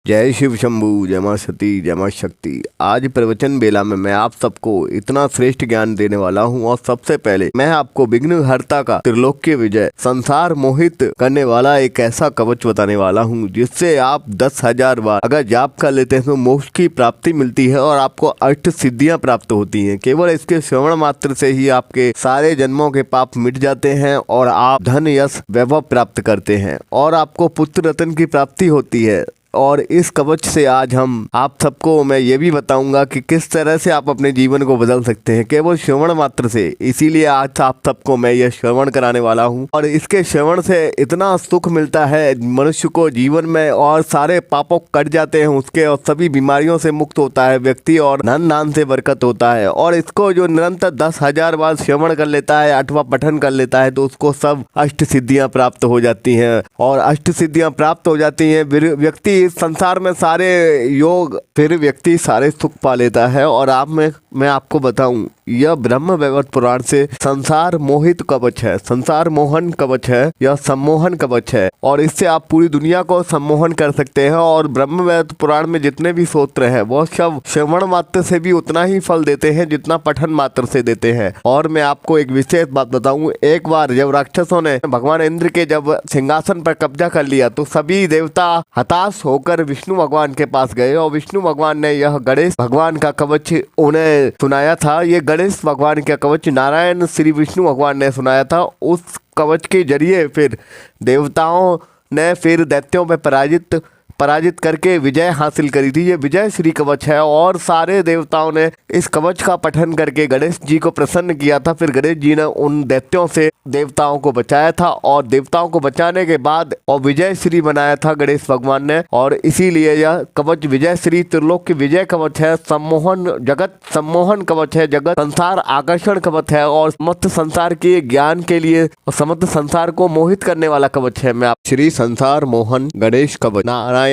जय शिव शंभू, जय मां सती, जय मां शक्ति। आज प्रवचन बेला में मैं आप सबको इतना श्रेष्ठ ज्ञान देने वाला हूं। और सबसे पहले मैं आपको विघ्न हर्ता का त्रिलोक्य विजय, संसार मोहित करने वाला एक ऐसा कवच बताने वाला हूं जिससे आप 10,000 बार अगर जाप कर लेते हैं तो मोक्ष की प्राप्ति मिलती है और आपको अष्ट सिद्धियां प्राप्त होती हैं। केवल इसके श्रवण मात्र से ही आपके सारे जन्मों के पाप मिट जाते हैं और आप धन यश वैभव प्राप्त करते हैं और आपको पुत्र रत्न की प्राप्ति होती है। और इस कवच से आज हम आप सबको मैं ये भी बताऊंगा कि किस तरह से आप अपने जीवन को बदल सकते हैं केवल श्रवण मात्र से। इसीलिए आज आप सबको मैं ये श्रवण कराने वाला हूं और इसके श्रवण से इतना सुख मिलता है मनुष्य को जीवन में और सारे पापों कट जाते हैं उसके और सभी बीमारियों से मुक्त होता है व्यक्ति और धन दान से बरकत होता है। और इसको जो निरंतर 10,000 बार श्रवण कर लेता है अथवा पठन कर लेता है तो उसको सब अष्ट सिद्धियां प्राप्त हो जाती हैं। और अष्ट सिद्धियां प्राप्त हो जाती हैं व्यक्ति इस संसार में सारे योग फिर व्यक्ति सारे सुख पा लेता है। और मैं आपको बताऊं यह ब्रह्म वैवर्त पुराण से संसार मोहित कवच है, संसार मोहन कवच है, यह सम्मोहन कवच है और इससे आप पूरी दुनिया को सम्मोहन कर सकते हैं। और ब्रह्म वैवर्त पुराण में जितने भी स्तोत्र हैं वो सब श्रवण मात्र से भी उतना ही फल देते हैं जितना पठन मात्र से देते हैं। और मैं आपको एक विशेष बात बताऊं, एक बार जब राक्षसों ने भगवान इंद्र के जब सिंहासन पर कब्जा कर लिया तो सभी देवता हताश होकर विष्णु भगवान के पास गए और विष्णु भगवान ने यह गणेश भगवान का कवच उन्हें सुनाया था। ये गणेश भगवान का कवच नारायण श्री विष्णु भगवान ने सुनाया था। उस कवच के जरिए फिर देवताओं ने फिर दैत्यों पर पराजित करके विजय हासिल करी थी। ये विजय श्री कवच है और सारे देवताओं ने इस कवच का पठन करके गणेश जी को प्रसन्न किया था। फिर गणेश जी ने उन दैत्यों से देवताओं को बचाया था और देवताओं को बचाने के बाद और विजय श्री बनाया था गणेश भगवान ने। और इसीलिए यह कवच विजय श्री त्रिलोक की विजय कवच है, सम्मोहन कवच है, जगत संसार आकर्षण कवच है और समस्त संसार के ज्ञान के लिए और समस्त संसार को मोहित करने वाला कवच है। मैं श्री संसार मोहन गणेश कवच। नारायण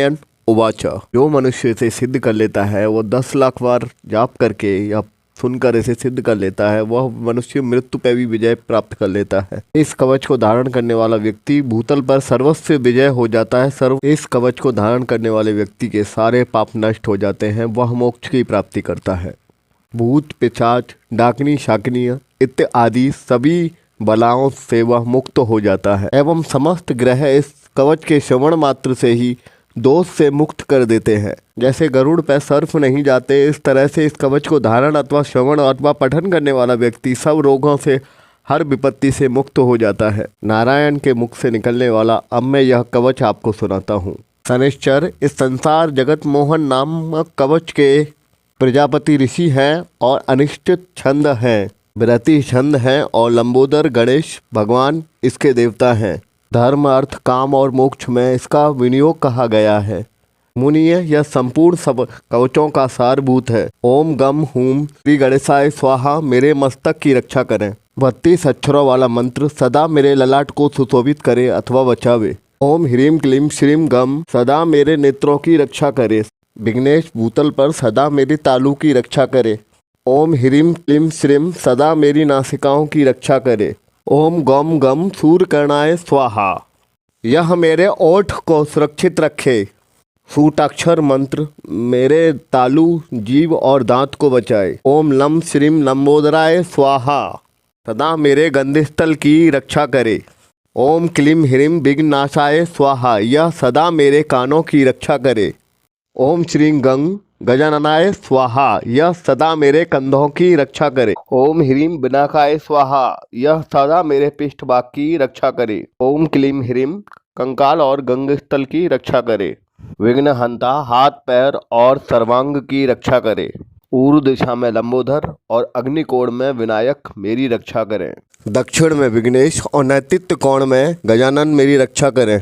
उवाच, जो मनुष्य इसे सिद्ध कर लेता है वो 10 लाख बार जाप करके या सुनकर इसे सिद्ध कर लेता है वह मनुष्य मृत्यु पर भी विजय प्राप्त कर लेता है। इस कवच को धारण करने वाला व्यक्ति भूतल पर सर्वस्व विजय हो जाता है। इस कवच को धारण करने वाले व्यक्ति के सारे पाप नष्ट हो जाते हैं, वह मोक्ष की प्राप्ति करता है। भूत पिशाच डाकिनी शाकिनी इत्यादि सभी बलाओं से वह मुक्त हो जाता है एवं समस्त ग्रह इस कवच के श्रवण मात्र से ही दोष से मुक्त कर देते हैं। जैसे गरुड़ पर सर्फ नहीं जाते इस तरह से इस कवच को धारण अथवा श्रवण अथवा पठन करने वाला व्यक्ति सब रोगों से हर विपत्ति से मुक्त हो जाता है। नारायण के मुख से निकलने वाला अब मैं यह कवच आपको सुनाता हूँ। शनिश्चर इस संसार जगत मोहन नामक कवच के प्रजापति ऋषि हैं और अनिश्चित छंद हैं, व्रति छंद हैं और लंबोदर गणेश भगवान इसके देवता हैं। धर्म अर्थ काम और मोक्ष में इसका विनियोग कहा गया है। मुनिय यह संपूर्ण सब कवचों का सारभूत है। ओम गम हूम श्री गणेशाय स्वाहा मेरे मस्तक की रक्षा करें। 32 अक्षरों वाला मंत्र सदा मेरे ललाट को सुशोभित करे अथवा बचावे। ओम ह्रीम क्लीम श्रीम गम सदा मेरे नेत्रों की रक्षा करे। विघ्नेश भूतल पर सदा मेरी तालू की रक्षा करे। ओम ह्रीम क्लीम श्रीम सदा मेरी नासिकाओं की रक्षा करे। ओम गम गम सूर्यकर्णाय स्वाहा यह मेरे ओठ को सुरक्षित रखे। सूटाक्षर मंत्र मेरे तालु जीव और दांत को बचाए। ओम लम श्रीम लंबोदराय स्वाहा सदा मेरे गंधस्थल की रक्षा करे। ओम क्लीम ह्रीम विघ्नाशाय स्वाहा यह सदा मेरे कानों की रक्षा करे। ओम श्री गंग गजाननाय स्वाहा यह सदा मेरे कंधों की रक्षा करे। ओम ह्रीम विनाकाय स्वाहा यह सदा मेरे पृष्ठभाग की रक्षा करे। ओम क्लीम ह्रीम कंकाल और गंगस्थल की रक्षा करे। विघ्न हंता हाथ पैर और सर्वांग की रक्षा करे। पूर्व दिशा में लंबोदर और अग्निकोण में विनायक मेरी रक्षा करें। दक्षिण में विघ्नेश और नैतित्व कोण में गजानन मेरी रक्षा करें।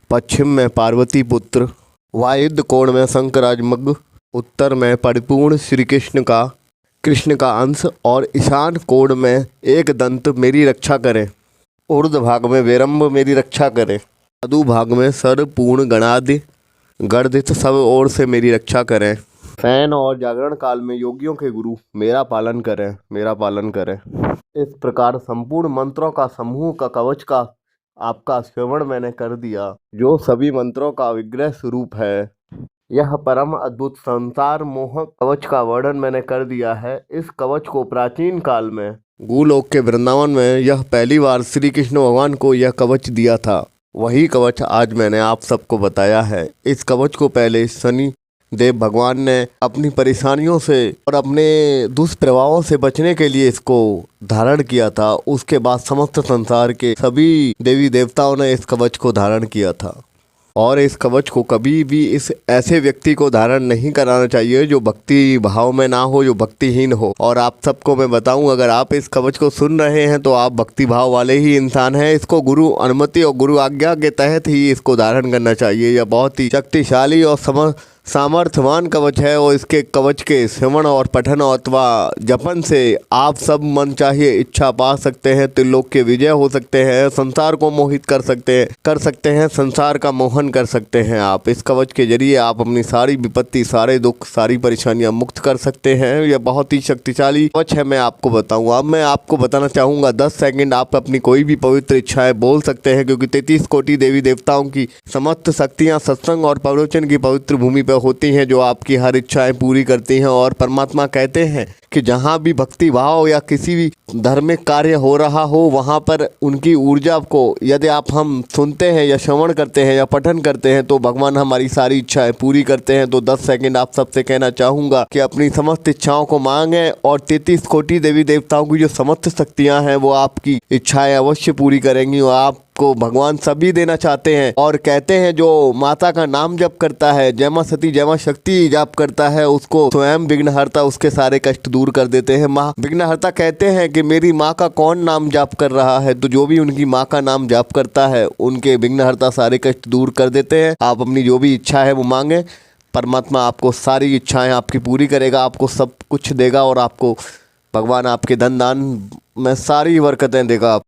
पश्चिम में पार्वती पुत्र, वायुद्य कोण में शंकराजमग, उत्तर में परिपूर्ण श्री कृष्ण का अंश और ईशान कोण में एक दंत मेरी रक्षा करें। ऊर्ध्व भाग में विरम्भ मेरी रक्षा करें। अधु भाग में सर्वपूर्ण गणादि गर्दित सब ओर से मेरी रक्षा करें। शयन और जागरण काल में योगियों के गुरु मेरा पालन करें। इस प्रकार संपूर्ण मंत्रों का समूह का कवच का आपका श्रवण मैंने कर दिया, जो सभी मंत्रों का विग्रह स्वरूप है। यह परम अद्भुत संसार मोहक कवच का वर्णन मैंने कर दिया है। इस कवच को प्राचीन काल में गोलोक के वृंदावन में यह पहली बार श्री कृष्ण भगवान को यह कवच दिया था। वही कवच आज मैंने आप सबको बताया है। इस कवच को पहले शनि देव भगवान ने अपनी परेशानियों से और अपने दुष्प्रभावों से बचने के लिए इसको धारण किया था। उसके बाद समस्त संसार के सभी देवी देवताओं ने इस कवच को धारण किया था। और इस कवच को कभी भी इस ऐसे व्यक्ति को धारण नहीं कराना चाहिए जो भक्ति भाव में ना हो, जो भक्तिहीन हो। और आप सबको मैं बताऊं, अगर आप इस कवच को सुन रहे हैं तो आप भक्ति भाव वाले ही इंसान हैं। इसको गुरु अनुमति और गुरु आज्ञा के तहत ही इसको धारण करना चाहिए। यह बहुत ही शक्तिशाली और सामर्थ्यवान कवच है और इसके कवच के श्रवण और पठन अथवा जपन से आप सब मन चाहिए इच्छा पा सकते हैं, त्रिलोक के विजय हो सकते हैं, संसार को मोहित कर सकते हैं, संसार का मोहन कर सकते हैं। आप इस कवच के जरिए आप अपनी सारी विपत्ति, सारे दुख, सारी परेशानियां मुक्त कर सकते हैं। यह बहुत ही शक्तिशाली कवच है। मैं आपको बताऊंगा, अब मैं आपको बताना चाहूँगा 10 सेकेंड आप अपनी कोई भी पवित्र इच्छाएँ बोल सकते हैं, क्योंकि 33 कोटि देवी देवताओं की समस्त शक्तियाँ सत्संग और प्रवचन की पवित्र भूमि पर होती हैं, जो आपकी हर इच्छाएं पूरी करती हैं। और परमात्मा कहते हैं कि जहाँ भी भक्ति भाव या किसी भी धार्मिक कार्य हो रहा हो, वहाँ पर उनकी ऊर्जा को यदि हम सुनते हैं या श्रवण करते हैं या पठन करते हैं तो भगवान हमारी सारी इच्छाएं पूरी करते हैं। तो 10 सेकंड आप सबसे कहना चाहूँगा कि अपनी समस्त इच्छाओं को मांगें और 33 कोटि देवी देवताओं की जो समस्त शक्तियाँ हैं वो आपकी इच्छाएं अवश्य पूरी करेंगी। और आप को भगवान सभी देना चाहते हैं और कहते हैं जो माता का नाम जप करता है, जय मां सती जय मां शक्ति जाप करता है, उसको स्वयं विघ्नहर्ता उसके सारे कष्ट दूर कर देते हैं। माँ विघ्नहर्ता कहते हैं कि मेरी माँ का कौन नाम जाप कर रहा है, तो जो भी उनकी माँ का नाम जाप करता है उनके विघ्नहर्ता सारे कष्ट दूर कर देते हैं। आप अपनी जो भी इच्छा है वो मांगे, परमात्मा आपको सारी इच्छाएं आपकी पूरी करेगा, आपको सब कुछ देगा और आपको भगवान आपके धन दान में सारी बरकतें देगा।